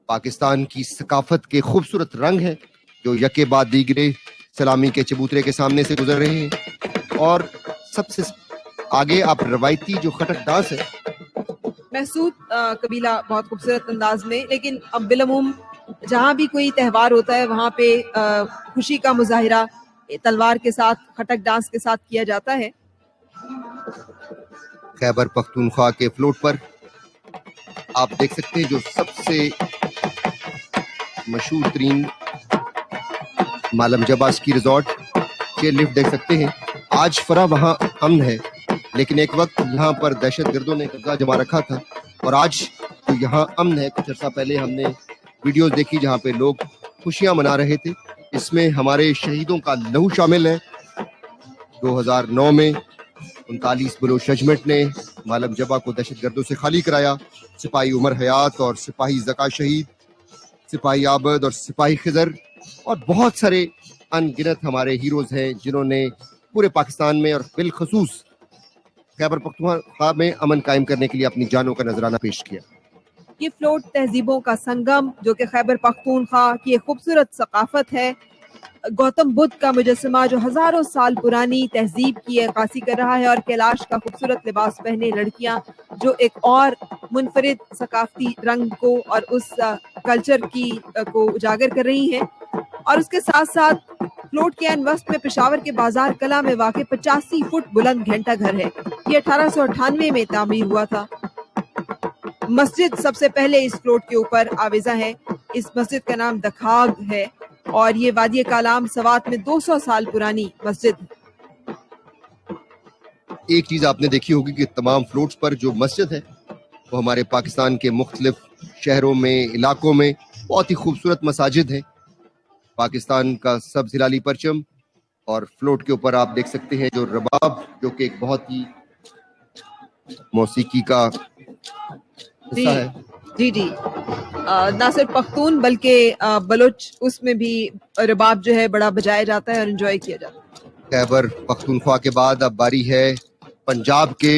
पाकिस्तान की सकाफत के खूबसूरत रंग हैं जो यके बाद दीगरे सलामी के चबूतरे के सामने से गुजर रहे हैं। और सबसे आगे आप रवायती जो खटक डांस है, महसूद कबीला बहुत खूबसूरत अंदाज में, लेकिन अब बिलअमूम जहाँ भी कोई त्यौहार होता है वहाँ पे खुशी का मुजाहिरा तलवार के साथ, खटक डांस के साथ किया जाता है। खैबर पख्तूनख्वा के फ्लोट पर आप देख सकते हैं जो सबसे मशहूर तरीन मालम जबा स्की रिजॉर्ट के लिफ्ट देख सकते हैं। आज फरा वहाँ अमन है, लेकिन एक वक्त यहाँ पर दहशत गर्दों ने कब्जा जमा रखा था और आज तो यहाँ अमन है। कुछ अर्सा पहले हमने वीडियोस देखी जहाँ पे लोग खुशियाँ मना रहे थे। इसमें हमारे शहीदों का लहू शामिल है। 2009 में 39 बलोच रेजिमेंट ने मालम जबा को दहशत गर्दों से खाली कराया। सिपाही उमर हयात और सिपाही ज़का शहीद, सिपाही आबद और सिपाही खिजर और बहुत सारे अनगिनत हमारे हीरोज हैं जिन्होंने पूरे पाकिस्तान में और बिलखसूस खैबर पख्तूनख्वा में अमन कायम करने के लिए अपनी जानों का नजराना पेश किया। ये फ्लोट तहजीबों का संगम जो कि खैबर पख्तूनख्वा की एक खूबसूरत सकाफत है। गौतम बुद्ध का मुजस्समा जो हजारों साल पुरानी तहजीब की अक्कासी कर रहा है, और कैलाश का खूबसूरत लिबास पहने लड़कियां जो एक और मुनफरिद सकाफती रंग को और उस कल्चर की को उजागर कर रही हैं। और उसके साथ साथ फ्लोट के एन वस्त में पेशावर के बाजार कला में वाक़ 85 फुट बुलंद घंटा घर है। ये 1898 में तामीर हुआ था। मस्जिद सबसे पहले इस फ्लोट के ऊपर आवेजा है। इस मस्जिद का नाम दखाग है और ये वादी कालाम सवात में 200 साल पुरानी मस्जिद है। एक चीज आपने देखी होगी कि तमाम फ्लोट्स पर जो मस्जिद है वो हमारे पाकिस्तान के मुख्तलिफ शहरों में, इलाकों में बहुत ही खूबसूरत मसाजिद है। पाकिस्तान का सब हिलाली परचम और फ्लोट के ऊपर आप देख सकते हैं जो रबाब, जो कि एक बहुत ही मौसीकी का हिस्सा है। जी जी, ना सिर्फ पख्तून बल्कि बलोच उसमें भी रबाब जो है बड़ा बजाया जाता है और एंजॉय किया जाता है। खैबर पख्तूनख्वा के बाद अब बारी है पंजाब के